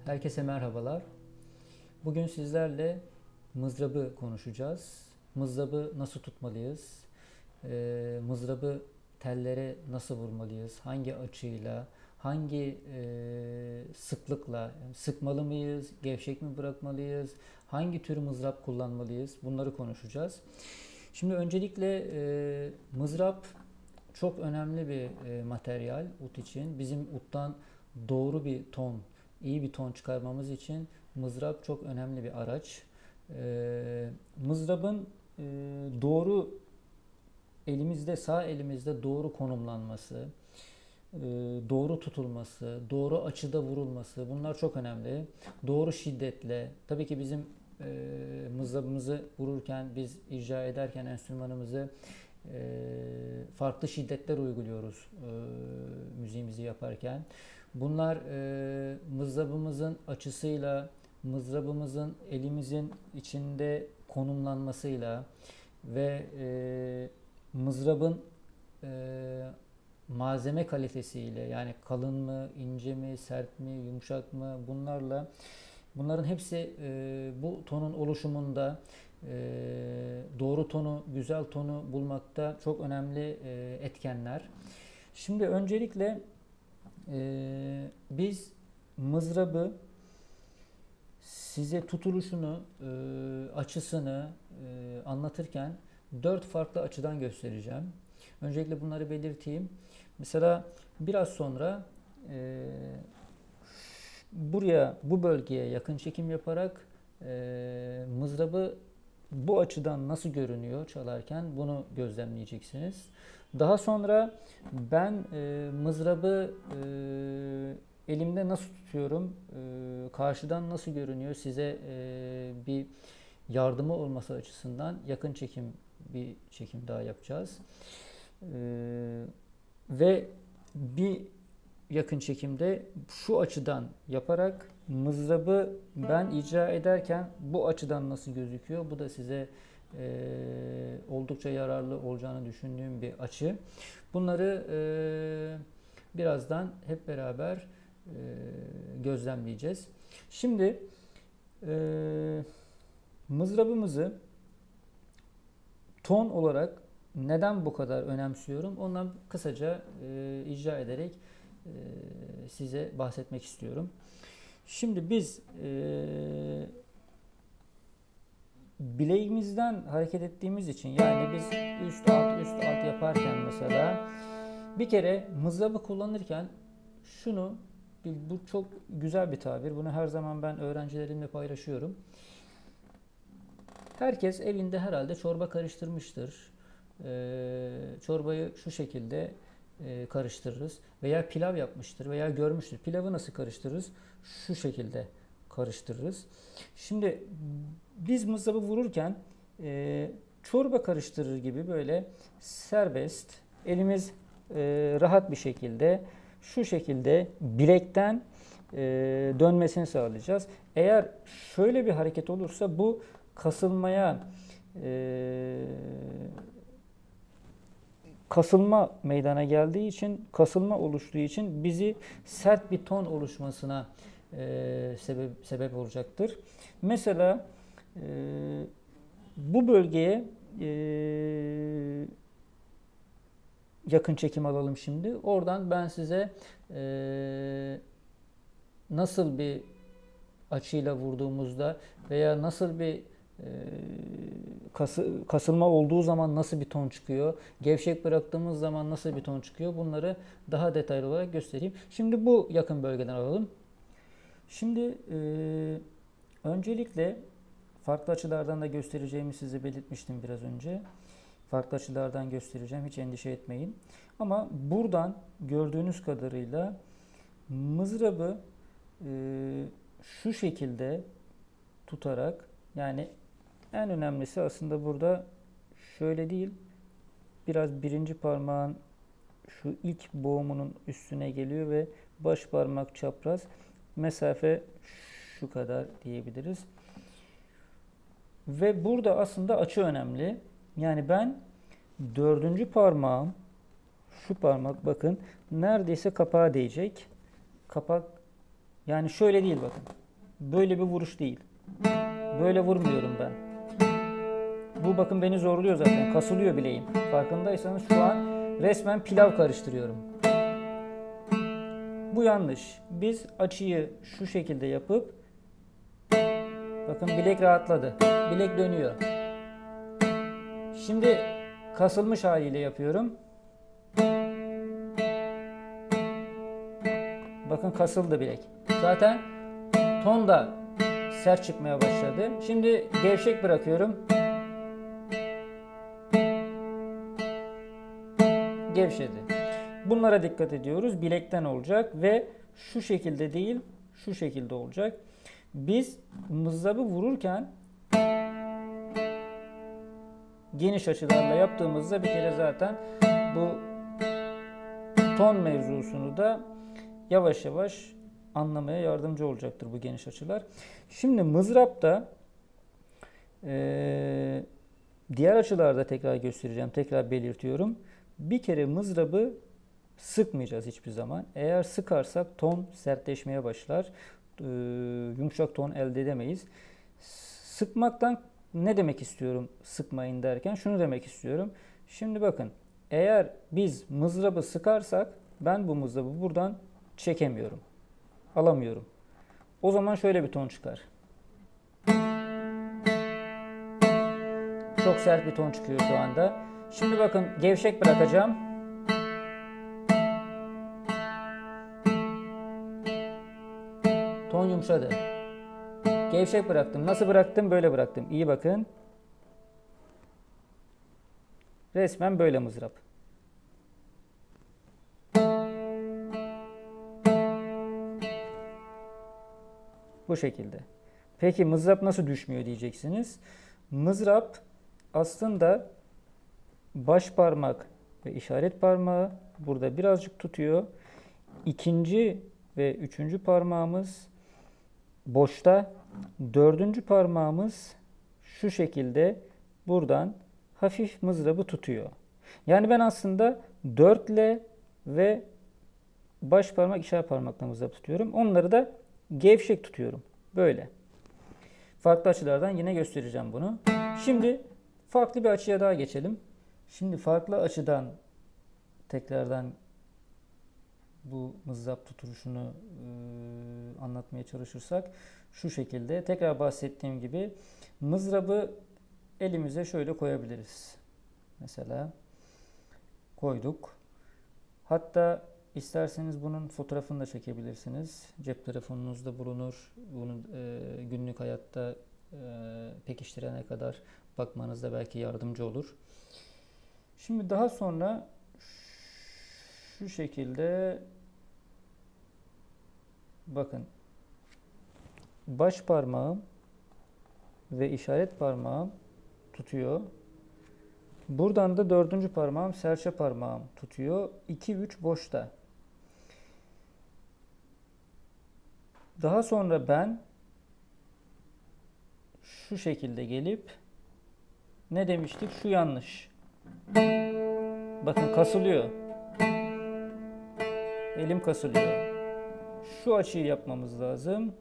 Herkese merhabalar. Bugün sizlerle mızrabı konuşacağız. Mızrabı nasıl tutmalıyız? Mızrabı tellere nasıl vurmalıyız? Hangi açıyla, hangi sıklıkla yani sıkmalı mıyız? Gevşek mi bırakmalıyız? Hangi tür mızrap kullanmalıyız? Bunları konuşacağız. Şimdi öncelikle mızrap çok önemli bir materyal ut için. Bizim uttan doğru bir ton, iyi bir ton çıkarmamız için mızrap çok önemli bir araç. Mızrabın doğru elimizde, sağ elimizde doğru konumlanması, doğru tutulması, doğru açıda vurulması bunlar çok önemli. Doğru şiddetle, tabii ki bizim mızrabımızı vururken, biz icra ederken enstrümanımızı farklı şiddetler uyguluyoruz müziğimizi yaparken. Bunlar mızrabımızın açısıyla, mızrabımızın elimizin içinde konumlanmasıyla ve mızrabın malzeme kalitesiyle, yani kalın mı, ince mi, sert mi, yumuşak mı, bunların hepsi bu tonun oluşumunda doğru tonu, güzel tonu bulmakta çok önemli etkenler. Şimdi öncelikle biz mızrabı size tutuluşunu, açısını anlatırken 4 farklı açıdan göstereceğim. Öncelikle bunları belirteyim. Mesela biraz sonra buraya, bu bölgeye yakın çekim yaparak mızrabı bu açıdan nasıl görünüyor çalarken bunu gözlemleyeceksiniz. Daha sonra ben mızrabı elimde nasıl tutuyorum, karşıdan nasıl görünüyor size bir yardımı olması açısından yakın çekim bir çekim daha yapacağız. Ve bir yakın çekimde şu açıdan yaparak mızrabı ben icra ederken bu açıdan nasıl gözüküyor? Bu da size oldukça yararlı olacağını düşündüğüm bir açı. Bunları birazdan hep beraber gözlemleyeceğiz. Şimdi mızrabımızı ton olarak neden bu kadar önemsiyorum? Ondan kısaca icra ederek size bahsetmek istiyorum. Şimdi biz bileğimizden hareket ettiğimiz için, yani biz üst alt yaparken mesela bir kere mızrabı kullanırken şunu, bu çok güzel bir tabir. Bunu her zaman ben öğrencilerimle paylaşıyorum. Herkes evinde herhalde çorba karıştırmıştır. Çorbayı şu şekilde karıştırırız. Veya pilav yapmıştır veya görmüştür. Pilavı nasıl karıştırırız? Şu şekilde karıştırırız. Şimdi biz mızrabı vururken çorba karıştırır gibi böyle serbest, elimiz rahat bir şekilde şu şekilde bilekten dönmesini sağlayacağız. Eğer şöyle bir hareket olursa bu kasılmaya kasılma meydana geldiği için, kasılma oluştuğu için bizi sert bir ton oluşmasına sebep olacaktır. Mesela bu bölgeye yakın çekim alalım şimdi. Oradan ben size nasıl bir açıyla vurduğumuzda veya nasıl bir kasılma olduğu zaman nasıl bir ton çıkıyor, gevşek bıraktığımız zaman nasıl bir ton çıkıyor, bunları daha detaylı olarak göstereyim. Şimdi bu yakın bölgeden alalım. Şimdi öncelikle farklı açılardan da göstereceğimi size belirtmiştim biraz önce. Farklı açılardan göstereceğim, hiç endişe etmeyin. Ama buradan gördüğünüz kadarıyla mızrabı şu şekilde tutarak, yani en önemlisi aslında burada şöyle değil, biraz birinci parmağın şu ilk boğumunun üstüne geliyor ve baş parmak çapraz, mesafe şu kadar diyebiliriz. Ve burada aslında açı önemli. Yani ben dördüncü parmağım şu parmak bakın neredeyse kapağa değecek. Kapak yani şöyle değil bakın. Böyle bir vuruş değil. Böyle vurmuyorum ben. Bu bakın beni zorluyor zaten. Kasılıyor bileğim. Farkındaysanız şu an resmen pilav karıştırıyorum. Bu yanlış. Biz açıyı şu şekilde yapıp bakın bilek rahatladı. Bilek dönüyor. Şimdi kasılmış haliyle yapıyorum. Bakın kasıldı bilek. Zaten ton da sert çıkmaya başladı. Şimdi gevşek bırakıyorum. Gevşedi. Bunlara dikkat ediyoruz. Bilekten olacak ve şu şekilde değil, şu şekilde olacak. Biz mızrabı vururken geniş açılarla yaptığımızda bir kere zaten bu ton mevzusunu da yavaş yavaş anlamaya yardımcı olacaktır bu geniş açılar. Şimdi mızrapta diğer açılarda tekrar göstereceğim, tekrar belirtiyorum. Bir kere mızrabı sıkmayacağız hiçbir zaman. Eğer sıkarsak ton sertleşmeye başlar. Yumuşak ton elde edemeyiz. Sıkmaktan ne demek istiyorum sıkmayın derken? Şunu demek istiyorum. Şimdi bakın eğer biz mızrabı sıkarsak ben bu mızrabı buradan çekemiyorum. Alamıyorum. O zaman şöyle bir ton çıkar. Çok sert bir ton çıkıyor şu anda. Şimdi bakın gevşek bırakacağım. Ton yumuşadı. Gevşek bıraktım. Nasıl bıraktım? Böyle bıraktım. İyi bakın. Resmen böyle mızrap. Bu şekilde. Peki mızrap nasıl düşmüyor diyeceksiniz. Mızrap aslında baş parmak ve işaret parmağı burada birazcık tutuyor. İkinci ve üçüncü parmağımız boşta. Dördüncü parmağımız şu şekilde buradan hafif mızrabı tutuyor. Yani ben aslında dörtle ve baş parmak işaret parmakla mızrabı tutuyorum. Onları da gevşek tutuyorum. Böyle. Farklı açılardan yine göstereceğim bunu. Şimdi farklı bir açıya daha geçelim. Şimdi farklı açıdan tekrardan bu mızrap tutuluşunu anlatmaya çalışırsak şu şekilde tekrar bahsettiğim gibi mızrabı elimize şöyle koyabiliriz. Mesela koyduk. Hatta isterseniz bunun fotoğrafını da çekebilirsiniz. Cep telefonunuzda bulunur. Bunu günlük hayatta pekiştirene kadar bakmanızda belki yardımcı olur. Şimdi daha sonra şu şekilde bakın baş parmağım ve işaret parmağım tutuyor. Buradan da dördüncü parmağım, serçe parmağım tutuyor. 2-3 boşta. Daha sonra ben şu şekilde gelip ne demiştik? Şu yanlış. Bakın kasılıyor. Elim kasılıyor. Şu açıyı yapmamız lazım.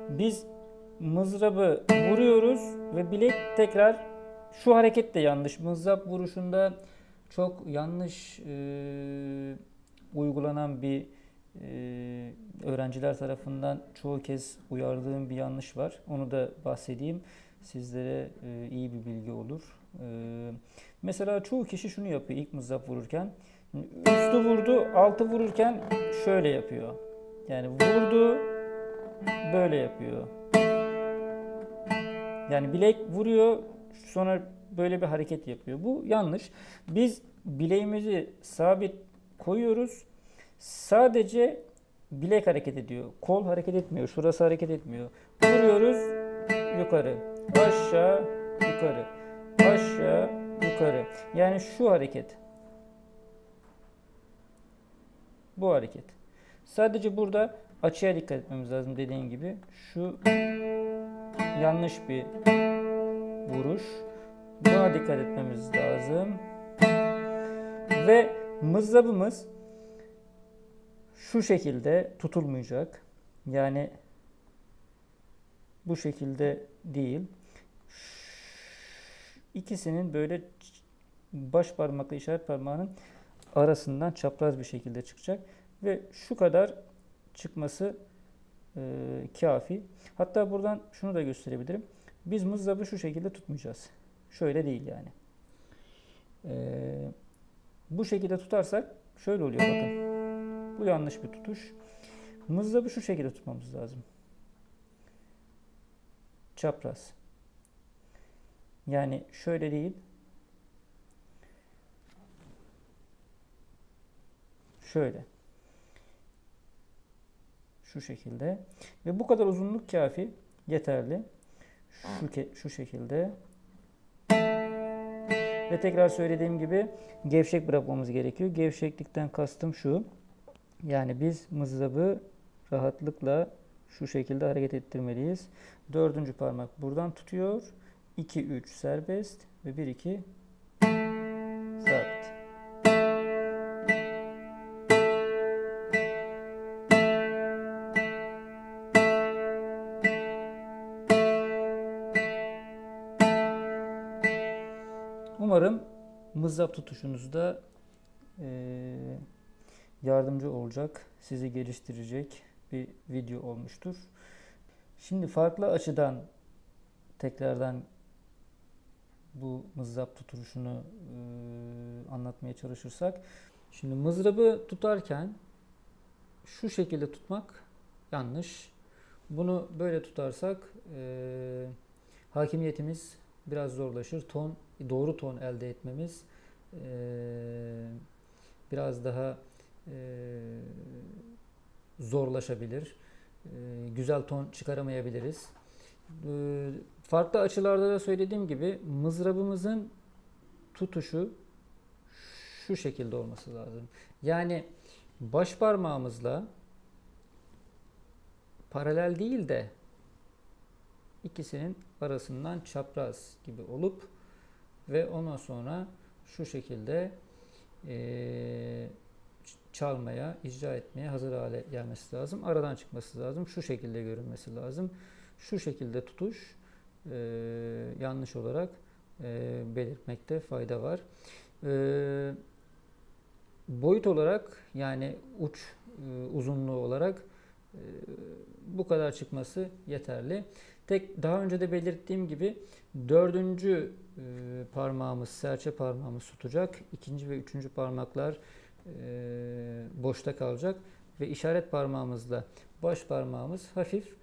Biz mızrabı vuruyoruz ve bilek tekrar şu hareket de yanlış. Mızrap vuruşunda çok yanlış uygulanan bir öğrenciler tarafından çoğu kez uyardığım bir yanlış var. Onu da bahsedeyim. Sizlere iyi bir bilgi olur. Mesela çoğu kişi şunu yapıyor ilk mızrap vururken. Üstü vurdu, altı vururken şöyle yapıyor. Yani vurdu, böyle yapıyor. Yani bilek vuruyor, sonra böyle bir hareket yapıyor. Bu yanlış. Biz bileğimizi sabit koyuyoruz. Sadece bilek hareket ediyor. Kol hareket etmiyor. Şurası hareket etmiyor. Vuruyoruz, yukarı, aşağı, yukarı, aşağı, yukarı. Yani şu hareket. Bu hareket. Sadece burada açıya dikkat etmemiz lazım dediğim gibi. Şu yanlış bir vuruş. Buna dikkat etmemiz lazım. Ve mızrabımız şu şekilde tutulmayacak. Yani bu şekilde değil. İkisinin böyle baş parmakla işaret parmağının arasından çapraz bir şekilde çıkacak. Ve şu kadar çıkması kafi. Hatta buradan şunu da gösterebilirim. Biz mızrabı şu şekilde tutmayacağız. Şöyle değil yani. Bu şekilde tutarsak şöyle oluyor bakın. Bu yanlış bir tutuş. Mızrabı şu şekilde tutmamız lazım. Çapraz. Yani şöyle değil. Şöyle. Şu şekilde. Ve bu kadar uzunluk kafi. Yeterli. Şu şekilde. Ve tekrar söylediğim gibi gevşek bırakmamız gerekiyor. Gevşeklikten kastım şu. Yani biz mızrabı rahatlıkla şu şekilde hareket ettirmeliyiz. Dördüncü parmak buradan tutuyor. 2-3 serbest ve 1-2 sabit. Umarım mızrap tutuşunuzda yardımcı olacak, sizi geliştirecek bir video olmuştur. Şimdi farklı açıdan tekrardan bu mızrap tutuşunu anlatmaya çalışırsak. Şimdi mızrabı tutarken şu şekilde tutmak yanlış. Bunu böyle tutarsak hakimiyetimiz biraz zorlaşır. Doğru ton elde etmemiz biraz daha zorlaşabilir. Güzel ton çıkaramayabiliriz. Farklı açılarda da söylediğim gibi mızrabımızın tutuşu şu şekilde olması lazım. Yani baş parmağımızla paralel değil de ikisinin arasından çapraz gibi olup ve ondan sonra şu şekilde çalmaya, icra etmeye hazır hale gelmesi lazım. Aradan çıkması lazım. Şu şekilde görünmesi lazım. Şu şekilde tutuş yanlış olarak belirtmekte fayda var. Boyut olarak yani uç uzunluğu olarak bu kadar çıkması yeterli. Daha önce de belirttiğim gibi dördüncü parmağımız, serçe parmağımız tutacak. İkinci ve üçüncü parmaklar boşta kalacak. Ve işaret parmağımızla baş parmağımız hafif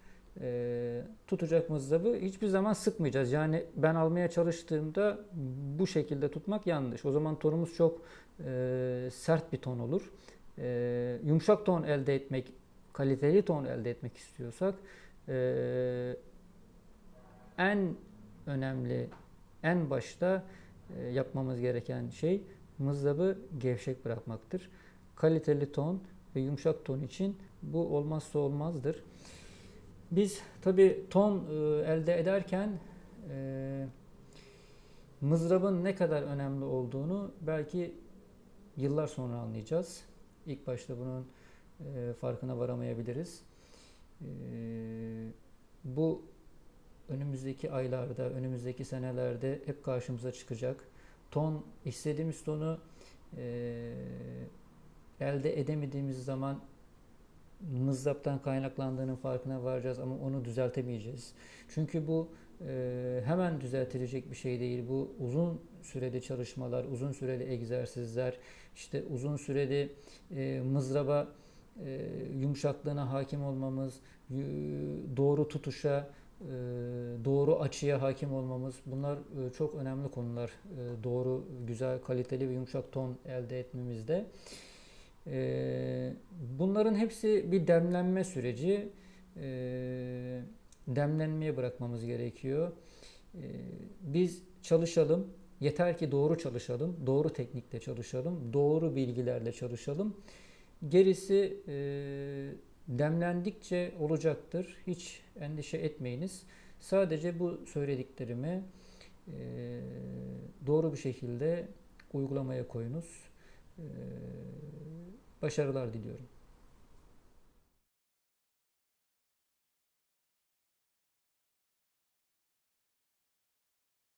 tutacak mızrabı. Hiçbir zaman sıkmayacağız. Yani ben almaya çalıştığımda bu şekilde tutmak yanlış. O zaman tonumuz çok sert bir ton olur. Yumuşak ton elde etmek, kaliteli ton elde etmek istiyorsak en önemli, en başta yapmamız gereken şey mızrabı gevşek bırakmaktır. Kaliteli ton ve yumuşak ton için bu olmazsa olmazdır. Biz tabi ton elde ederken mızrabın ne kadar önemli olduğunu belki yıllar sonra anlayacağız. İlk başta bunun farkına varamayabiliriz. Bu önümüzdeki aylarda, önümüzdeki senelerde hep karşımıza çıkacak. İstediğimiz tonu elde edemediğimiz zaman mızraptan kaynaklandığının farkına varacağız ama onu düzeltemeyeceğiz. Çünkü bu hemen düzeltilecek bir şey değil. Bu uzun süreli çalışmalar, uzun süreli egzersizler, işte uzun süreli mızraba yumuşaklığına hakim olmamız, doğru tutuşa, doğru açıya hakim olmamız, bunlar çok önemli konular. Doğru, güzel, kaliteli ve yumuşak ton elde etmemizde. Bunların hepsi bir demlenme süreci. Demlenmeye bırakmamız gerekiyor. Biz çalışalım. Yeter ki doğru çalışalım. Doğru teknikle çalışalım. Doğru bilgilerle çalışalım. Gerisi demlendikçe olacaktır. Hiç endişe etmeyiniz. Sadece bu söylediklerimi doğru bir şekilde uygulamaya koyunuz. Başarılar diliyorum.